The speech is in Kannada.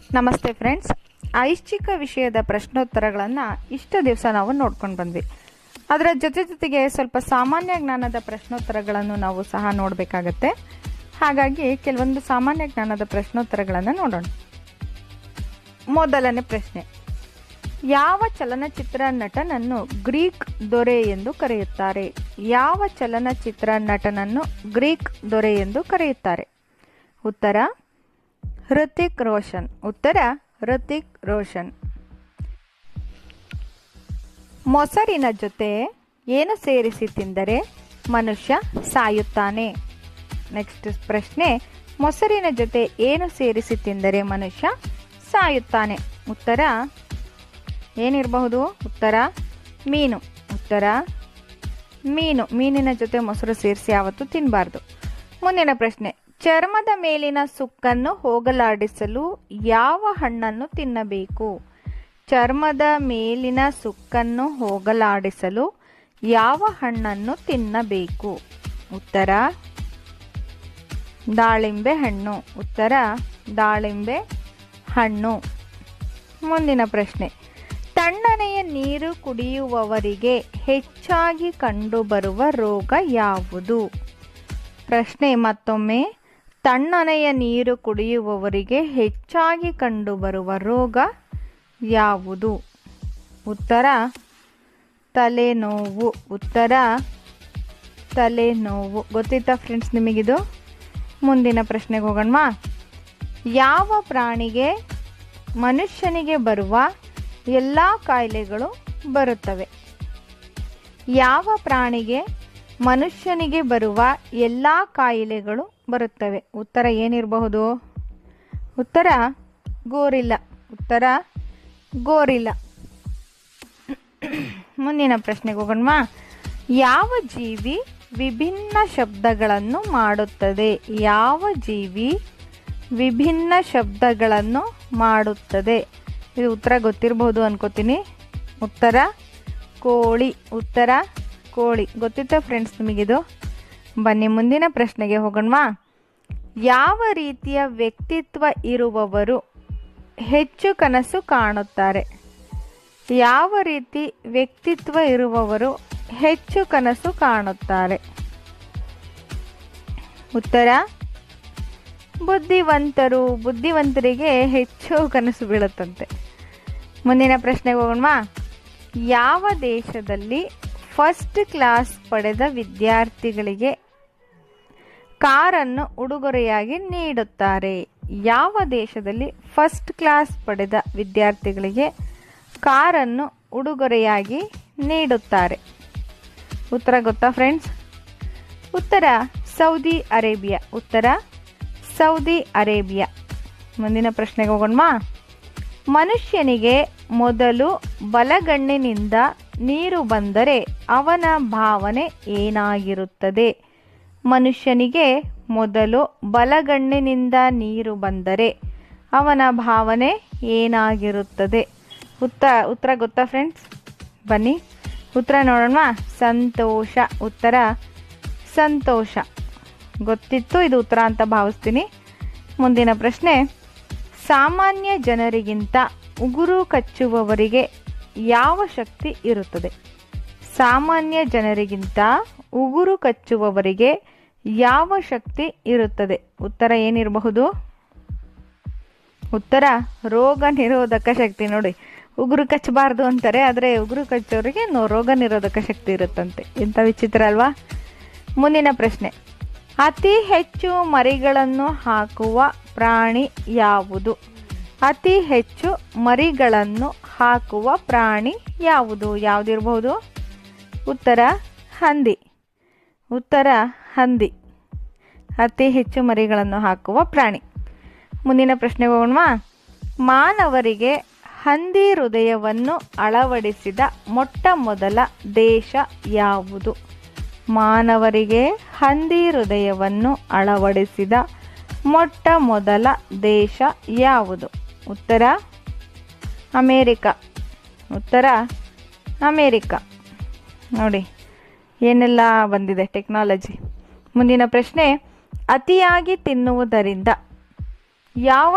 ನಮಸ್ತೆ ಫ್ರೆಂಡ್ಸ್. ಐಚ್ಛಿಕ ವಿಷಯದ ಪ್ರಶ್ನೋತ್ತರಗಳನ್ನು ಇಷ್ಟು ದಿವಸ ನಾವು ನೋಡ್ಕೊಂಡು ಬಂದ್ವಿ. ಅದರ ಜೊತೆಗೆ ಸ್ವಲ್ಪ ಸಾಮಾನ್ಯ ಜ್ಞಾನದ ಪ್ರಶ್ನೋತ್ತರಗಳನ್ನು ನಾವು ಸಹ ನೋಡಬೇಕಾಗತ್ತೆ. ಹಾಗಾಗಿ ಕೆಲವೊಂದು ಸಾಮಾನ್ಯ ಜ್ಞಾನದ ಪ್ರಶ್ನೋತ್ತರಗಳನ್ನು ನೋಡೋಣ. ಮೊದಲನೇ ಪ್ರಶ್ನೆ, ಯಾವ ಚಲನಚಿತ್ರ ನಟನನ್ನು ಗ್ರೀಕ್ ದೊರೆ ಎಂದು ಕರೆಯುತ್ತಾರೆ? ಯಾವ ಚಲನಚಿತ್ರ ನಟನನ್ನು ಗ್ರೀಕ್ ದೊರೆ ಎಂದು ಕರೆಯುತ್ತಾರೆ? ಉತ್ತರ ಹೃತಿಕ್ ರೋಷನ್. ಉತ್ತರ ಹೃತಿಕ್ ರೋಷನ್. ಮೊಸರಿನ ಜೊತೆ ಏನು ಸೇರಿಸಿ ತಿಂದರೆ ಮನುಷ್ಯ ಸಾಯುತ್ತಾನೆ? ನೆಕ್ಸ್ಟ್ ಪ್ರಶ್ನೆ, ಮೊಸರಿನ ಜೊತೆ ಏನು ಸೇರಿಸಿ ತಿಂದರೆ ಮನುಷ್ಯ ಸಾಯುತ್ತಾನೆ? ಉತ್ತರ ಏನಿರಬಹುದು? ಉತ್ತರ ಮೀನು. ಉತ್ತರ ಮೀನು. ಮೀನಿನ ಜೊತೆ ಮೊಸರು ಸೇರಿಸಿ ಯಾವತ್ತೂ ತಿನ್ನಬಾರ್ದು. ಮುಂದಿನ ಪ್ರಶ್ನೆ, ಚರ್ಮದ ಮೇಲಿನ ಸುಕ್ಕನ್ನು ಹೋಗಲಾಡಿಸಲು ಯಾವ ಹಣ್ಣನ್ನು ತಿನ್ನಬೇಕು? ಚರ್ಮದ ಮೇಲಿನ ಸುಕ್ಕನ್ನು ಹೋಗಲಾಡಿಸಲು ಯಾವ ಹಣ್ಣನ್ನು ತಿನ್ನಬೇಕು? ಉತ್ತರ ದಾಳಿಂಬೆ ಹಣ್ಣು. ಉತ್ತರ ದಾಳಿಂಬೆ ಹಣ್ಣು. ಮುಂದಿನ ಪ್ರಶ್ನೆ, ತಣ್ಣನೆಯ ನೀರು ಕುಡಿಯುವವರಿಗೆ ಹೆಚ್ಚಾಗಿ ಕಂಡುಬರುವ ರೋಗ ಯಾವುದು? ಪ್ರಶ್ನೆ ಮತ್ತೊಮ್ಮೆ, ತಣ್ಣನೆಯ ನೀರು ಕುಡಿಯುವವರಿಗೆ ಹೆಚ್ಚಾಗಿ ಕಂಡುಬರುವ ರೋಗ ಯಾವುದು? ಉತ್ತರ ತಲೆನೋವು. ಉತ್ತರ ತಲೆನೋವು. ಗೊತ್ತಿತ್ತಾ ಫ್ರೆಂಡ್ಸ್ ನಿಮಗಿದು? ಮುಂದಿನ ಪ್ರಶ್ನೆಗೆ ಹೋಗೋಣ. ಯಾವ ಪ್ರಾಣಿಗೆ ಮನುಷ್ಯನಿಗೆ ಬರುವ ಎಲ್ಲ ಕಾಯಿಲೆಗಳು ಬರುತ್ತವೆ? ಯಾವ ಪ್ರಾಣಿಗೆ ಮನುಷ್ಯನಿಗೆ ಬರುವ ಎಲ್ಲ ಕಾಯಿಲೆಗಳು ಬರುತ್ತವೆ? ಉತ್ತರ ಏನಿರಬಹುದು? ಉತ್ತರ ಗೋರಿಲ್ಲ. ಉತ್ತರ ಗೋರಿಲ್ಲ. ಮುಂದಿನ ಪ್ರಶ್ನೆಗೆ ಹೋಗೋಣ. ಯಾವ ಜೀವಿ ವಿಭಿನ್ನ ಶಬ್ದಗಳನ್ನು ಮಾಡುತ್ತದೆ? ಯಾವ ಜೀವಿ ವಿಭಿನ್ನ ಶಬ್ದಗಳನ್ನು ಮಾಡುತ್ತದೆ? ಇದು ಉತ್ತರ ಗೊತ್ತಿರಬಹುದು ಅನ್ಕೋತೀನಿ. ಉತ್ತರ ಕೋಳಿ. ಉತ್ತರ ಕೋಳಿ. ಗೊತ್ತಿತ್ತ ಫ್ರೆಂಡ್ಸ್ ನಿಮಗಿದು? ಬನ್ನಿ ಮುಂದಿನ ಪ್ರಶ್ನೆಗೆ ಹೋಗೋಣ. ಯಾವ ರೀತಿಯ ವ್ಯಕ್ತಿತ್ವ ಇರುವವರು ಹೆಚ್ಚು ಕನಸು ಕಾಣುತ್ತಾರೆ? ಯಾವ ರೀತಿ ವ್ಯಕ್ತಿತ್ವ ಇರುವವರು ಹೆಚ್ಚು ಕನಸು ಕಾಣುತ್ತಾರೆ? ಉತ್ತರ ಬುದ್ಧಿವಂತರು. ಬುದ್ಧಿವಂತರಿಗೆ ಹೆಚ್ಚು ಕನಸು ಬೀಳುತ್ತಂತೆ. ಮುಂದಿನ ಪ್ರಶ್ನೆಗೆ ಹೋಗೋಣ. ಯಾವ ದೇಶದಲ್ಲಿ ಫಸ್ಟ್ ಕ್ಲಾಸ್ ಪಡೆದ ವಿದ್ಯಾರ್ಥಿಗಳಿಗೆ ಕಾರನ್ನು ಉಡುಗೊರೆಯಾಗಿ ನೀಡುತ್ತಾರೆ? ಯಾವ ದೇಶದಲ್ಲಿ ಫಸ್ಟ್ ಕ್ಲಾಸ್ ಪಡೆದ ವಿದ್ಯಾರ್ಥಿಗಳಿಗೆ ಕಾರನ್ನು ಉಡುಗೊರೆಯಾಗಿ ನೀಡುತ್ತಾರೆ? ಉತ್ತರ ಗೊತ್ತಾ ಫ್ರೆಂಡ್ಸ್? ಉತ್ತರ ಸೌದಿ ಅರೇಬಿಯಾ. ಉತ್ತರ ಸೌದಿ ಅರೇಬಿಯಾ. ಮುಂದಿನ ಪ್ರಶ್ನೆಗೆ ಹೋಗೋಣ. ಮನುಷ್ಯನಿಗೆ ಮೊದಲು ಬಲಗಣ್ಣಿನಿಂದ ನೀರು ಬಂದರೆ ಅವನ ಭಾವನೆ ಏನಾಗಿರುತ್ತದೆ? ಮನುಷ್ಯನಿಗೆ ಮೊದಲು ಬಲಗಣ್ಣಿನಿಂದ ನೀರು ಬಂದರೆ ಅವನ ಭಾವನೆ ಏನಾಗಿರುತ್ತದೆ? ಉತ್ತರ ಗೊತ್ತಾ ಫ್ರೆಂಡ್ಸ್? ಬನ್ನಿ ಉತ್ತರ ನೋಡೋಣ. ಸಂತೋಷ. ಉತ್ತರ ಸಂತೋಷ. ಗೊತ್ತಿತ್ತು ಇದು ಉತ್ತರ ಅಂತ ಭಾವಿಸ್ತೀನಿ. ಮುಂದಿನ ಪ್ರಶ್ನೆ, ಸಾಮಾನ್ಯ ಜನರಿಗಿಂತ ಉಗುರು ಕಚ್ಚುವವರಿಗೆ ಯಾವ ಶಕ್ತಿ ಇರುತ್ತದೆ? ಸಾಮಾನ್ಯ ಜನರಿಗಿಂತ ಉಗುರು ಕಚ್ಚುವವರಿಗೆ ಯಾವ ಶಕ್ತಿ ಇರುತ್ತದೆ? ಉತ್ತರ ಏನಿರಬಹುದು? ಉತ್ತರ ರೋಗ ನಿರೋಧಕ ಶಕ್ತಿ. ನೋಡಿ, ಉಗುರು ಕಚ್ಚಬಾರ್ದು ಅಂತಾರೆ, ಆದರೆ ಉಗುರು ಕಚ್ಚೋರಿಗೆ ರೋಗ ನಿರೋಧಕ ಶಕ್ತಿ ಇರುತ್ತಂತೆ. ಇಂಥ ವಿಚಿತ್ರ ಅಲ್ವಾ? ಮುಂದಿನ ಪ್ರಶ್ನೆ, ಅತಿ ಹೆಚ್ಚು ಮರಿಗಳನ್ನು ಹಾಕುವ ಪ್ರಾಣಿ ಯಾವುದು? ಅತಿ ಹೆಚ್ಚು ಮರಿಗಳನ್ನು ಹಾಕುವ ಪ್ರಾಣಿ ಯಾವುದು? ಯಾವುದಿರಬಹುದು? ಉತ್ತರ ಹಂದಿ. ಉತ್ತರ ಹಂದಿ. ಅತಿ ಹೆಚ್ಚು ಮರಿಗಳನ್ನು ಹಾಕುವ ಪ್ರಾಣಿ. ಮುಂದಿನ ಪ್ರಶ್ನೆಗೆ ಹೋಗೋಣ. ಮಾನವರಿಗೆ ಹಂದಿ ಹೃದಯವನ್ನು ಅಳವಡಿಸಿದ ಮೊಟ್ಟ ಮೊದಲ ದೇಶ ಯಾವುದು? ಮಾನವರಿಗೆ ಹಂದಿ ಹೃದಯವನ್ನು ಅಳವಡಿಸಿದ ಮೊಟ್ಟ ಮೊದಲ ದೇಶ ಯಾವುದು? ಉತ್ತರ ಅಮೇರಿಕ. ಉತ್ತರ ಅಮೇರಿಕ. ನೋಡಿ ಏನೆಲ್ಲ ಬಂದಿದೆ ಟೆಕ್ನಾಲಜಿ. ಮುಂದಿನ ಪ್ರಶ್ನೆ, ಅತಿಯಾಗಿ ತಿನ್ನುವುದರಿಂದ ಯಾವ